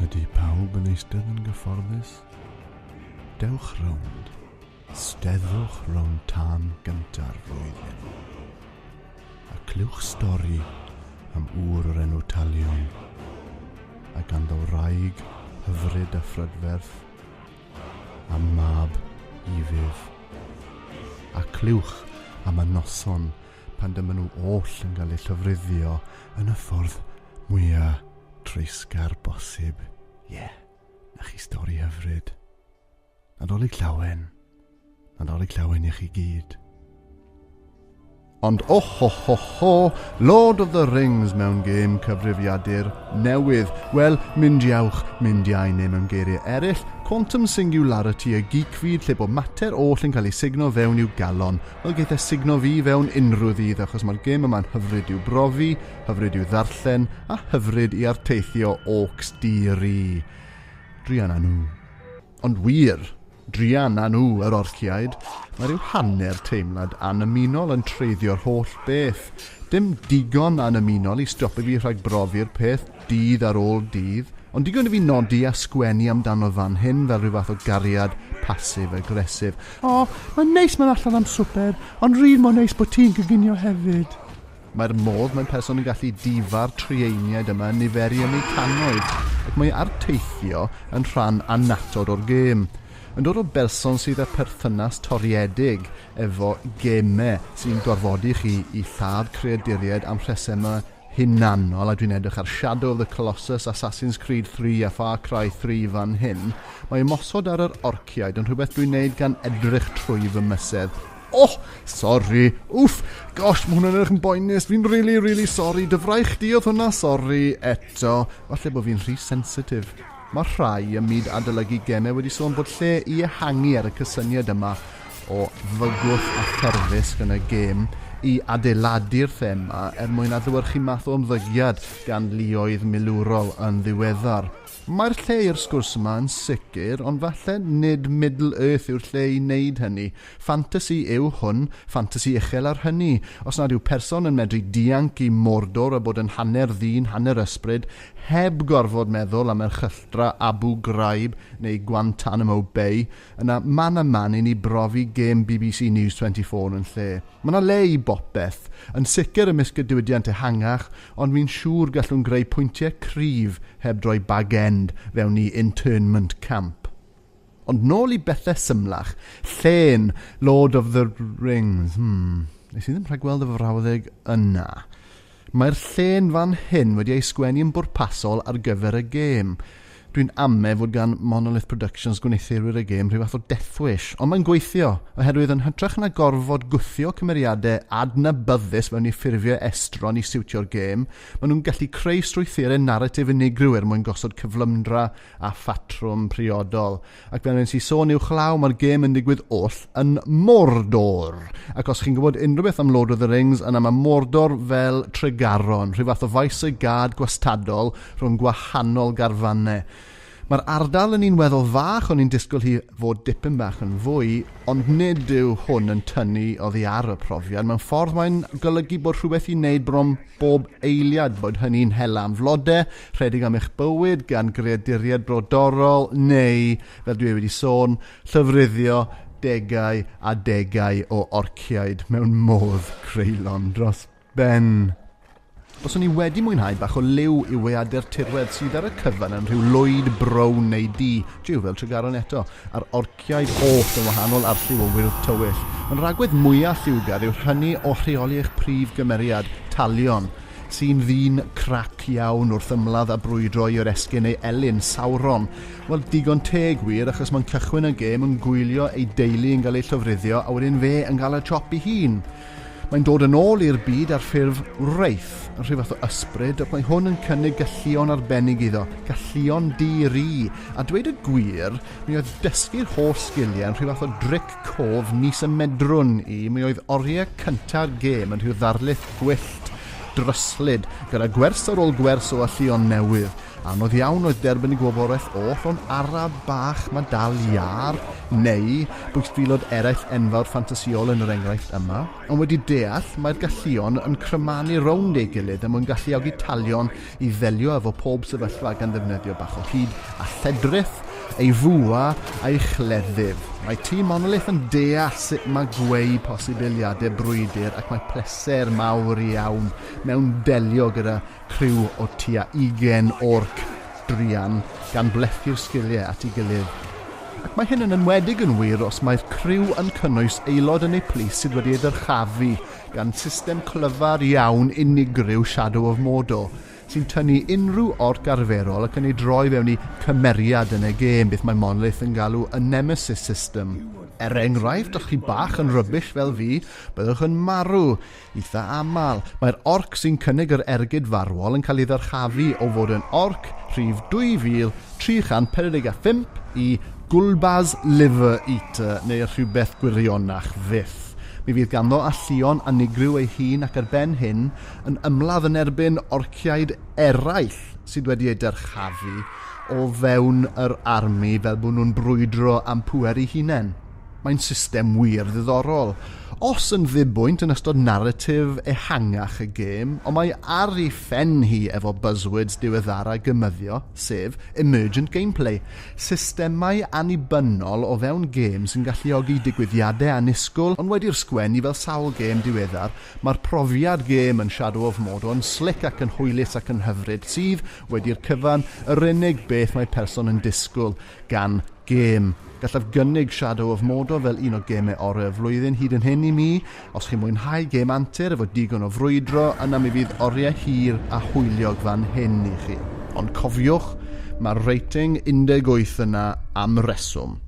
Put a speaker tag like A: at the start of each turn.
A: Ydy pawb yn eistedd yn gyfforddus? Dewch rownd, steddwch rownd tân gynta'r flwyddyn. A clywch stori am ŵr o'r enw Talion, a ganddo wraig hyfryd a phrydferth, a mab ifydd. A clywch am y noson pan dyma nhw oll yn cael eu llofruddio yn y ffordd mwyaf treisgar bosib. Na chi stori hyfryd. Adolygiad i chi gyd. Ond ho, Lord of the Rings mewn gêm cyfrifiadur newydd. Wel, mynd iawch, mynd iau neu mewn geiriau eraill, quantum singularity y geek feed lle bod mater oll yn cael ei signo fewn i'w galon. Wel, geith e signo fi fewn unrhyw ddydd achos mae'r gêm yma'n hyfryd i'w brofi, hyfryd i'w ddarllen a hyfryd i arteithio orcs diri. Drian â nhw. Ond wir, drian â nhw yr orchiaid, mae rhyw hanner teimlad anymunol yn treiddio'r holl beth. Dim digon anymunol i stopio fi rhag brofi'r peth dydd ar ôl dydd, ond digon i fi nodi a sgwennu amdano fan hyn fel rhyw fath o gariad pasif-agresif. Mae'n neis mae'n allan am swper, ond ryd mae'n neis bod ti'n gyginio hefyd. Mae'r modd mae'n person yn gallu difa'r trieiniaid yma yn niferu yn ei cannoedd, ac mae arteithio yn rhan annatod o'r gêm. Yn dod o berson sydd â perthynas toriedig efo gemau sy'n gorfodi chi i lladd creaduriaid am rhesymau hunanol, a dwi'n edrych ar Shadow of the Colossus, Assassin's Creed 3 a Far Cry 3 fan hyn. Mae ymosod ar yr orciaid yn rhywbeth dwi'n neud gan edrych trwy fy mysedd. Sori, gosh, mae hwnna'n edrych yn boenus, fi'n really sori, dyfraich di oedd hwnna, sori, eto, falle bod fi'n rhy sensitif. Mae rhai ym myd adolygu gemau wedi sôn bod lle i ehangu ar y cysyniad yma o fygwth a therfysg yn y gêm i adeiladu'r thema mwyn adlewyrchu math o ymddygiad gan luoedd milwrol yn ddiweddar. Mae'r lle i'r sgwrs yma yn sicr, ond falle nid Middle Earth yw'r lle i wneud hynny. Fantasy yw hwn, fantasy uchel ar hynny. Os nad yw person yn medru dianc i Mordor a bod yn hanner ddyn, hanner ysbryd, heb gorfod meddwl am erchylltra Abu Ghraib neu Guantanamo Bay, yna man i ni brofi gêm BBC News 24 yn lle. Mae yna le i bopeth, yn sicr ymysg y diwydiant ehangach, ond fi'n siŵr gallwn greu pwyntiau cryf heb droi bag end fewn i internment camp. Ond nôl i bethau symlach, llen Lord of the Rings. Nes i ddim rhaid gweld y frawddeg yna. Mae'r llen fan hyn wedi ei sgwennu yn bwrpasol ar gyfer y gêm. Dwi'n amau fod gan Monolith Productions gwneithurwyr y gêm rhyw fath o death wish, ond mae'n gweithio, oherwydd yn hytrach na gorfod gwthio cymeriadau adnabyddus mewn i ffurfiau estron i siwtio'r gêm, maen nhw'n gallu creu strwythurau narratif unigryw mwyn gosod cyflymdra a ffatrwm priodol. Ac fel sy'n sôn uwch law, mae'r gêm yn digwydd oll yn Mordor. Ac os chi'n gwybod unrhyw beth am Lord of the Rings, yna mae Mordor fel Tregaron, rhyw fath o faes y gad gwastadol rhwng gwahanol garfannau. Mae'r ardal yn un weddol fach o'n i'n disgwyl hi fod dipyn bach yn fwy, ond nid yw hwn yn tynnu oddi ar y profiad. Mewn ffordd mae'n golygu bod rhywbeth i wneud bron bob eiliad, bod hynny'n hela am flodau, rhedeg am eich bywyd gan greaduriaid brodorol, neu, fel dwi wedi sôn, llyfruddio degau a degau o orciaid mewn modd creulon dros ben. Os o'n i wedi mwynhau bach o liw i weadur tirwedd sydd ar y cyfan yn rhyw lwyd brown neu di, jiw fel Tregaron eto, a'r orciaid oll yn wahanol ar lliw o wyrdd tywyll. Yn rhagwedd mwyaf lliwgar yw'r hynny o rheoli eich prif gymeriad, Talion, sy'n ddyn crac iawn wrth ymladd a brwydro i'r esgyn ei elyn, Sauron. Wel, digon teg wir, achos mae'n cychwyn y gêm yn gwylio ei deulu yn cael ei llofruddio, a wedyn fe yn cael y chop i hun. Mae'n dod yn ôl i'r byd ar ffurf wraith, yn rhyw fath o ysbryd, ac mae hwn yn cynnig galluon arbennig iddo, galluon diri. A dweud y gwir, mi oedd dysgu'r holl sgiliau yn rhyw fath o dric cof nis y medrwn i, mi oedd oriau cynta'r gêm yn rhyw ddarlith gwyllt, dryslyd, gyda gwers ar ôl gwers o alluon newydd. Anodd iawn oedd derbyn i gwybodaeth oll, ond araf bach mae dal iar, neu bwysfilod eraill enfawr ffantasiol yn yr enghraifft yma, ond wedi deall mae'r galluon yn crymanu rownd ei gilydd mwyn galluogi talion i ddelio efo pob sefyllfa gan ddefnyddio bach o hyd a lledrith, ei fwa a'i chleddyf. Mae tîm Monolith yn deall sut mae gweu posibiliadau brwydr ac mae pleser mawr iawn mewn delio gyda criw o tua 20 orc drian gan blethu'r sgiliau at ei gilydd. Ac mae hyn yn enwedig yn wir os mae'r criw yn cynnwys aelod yn ei plis sydd wedi ei ddyrchafu gan system clyfar iawn unigryw Shadow of Mordor, sy'n tynnu unrhyw orc arferol ac yn ei droi fewn i cymeriad yn y gêm beth mae Monolith yn galw y Nemesis System. Er enghraifft, os chi bach yn rybys fel fi, byddwch yn marw eitha aml. Mae'r orc sy'n cynnig yr ergyd farwol yn cael ei ddyrchafu o fod yn orc rhif 2345 i Gwlbaz Liver Eater neu rhywbeth gwirionach fyth. Mi fydd ganddo alluon unigryw ei hun ac ar ben hyn yn ymladd yn erbyn orciaid eraill sydd wedi ei dyrchafu o fewn yr armi fel bod nhw'n brwydro am pwer eu hunain. Mae'n system wir ddiddorol. Os yn ddibwynt yn ystod narratif ehangach y gêm, ond mae ar ei phen hi efo buzzwords diweddaraf gymyddio, sef emergent gameplay. Systemau annibynnol o fewn gêm sy'n galluogi digwyddiadau annisgwl, ond wedi'r sgwennu fel sawl gêm diweddar, mae'r profiad gêm yn Shadow of Mordor yn slick ac yn hwylus ac yn hyfryd, sydd wedi'r cyfan yr unig beth mae person yn disgwyl gan gêm. Gallaf gynnig Shadow of Mordor fel un o gemau orau y flwyddyn hyd yn hyn i mi. Os chi'n mwynhau gêm antur efo digon o frwydro, yna mi fydd oriau hir a hwyliog fan hyn i chi. Ond cofiwch, mae'r rating 18 yna am reswm.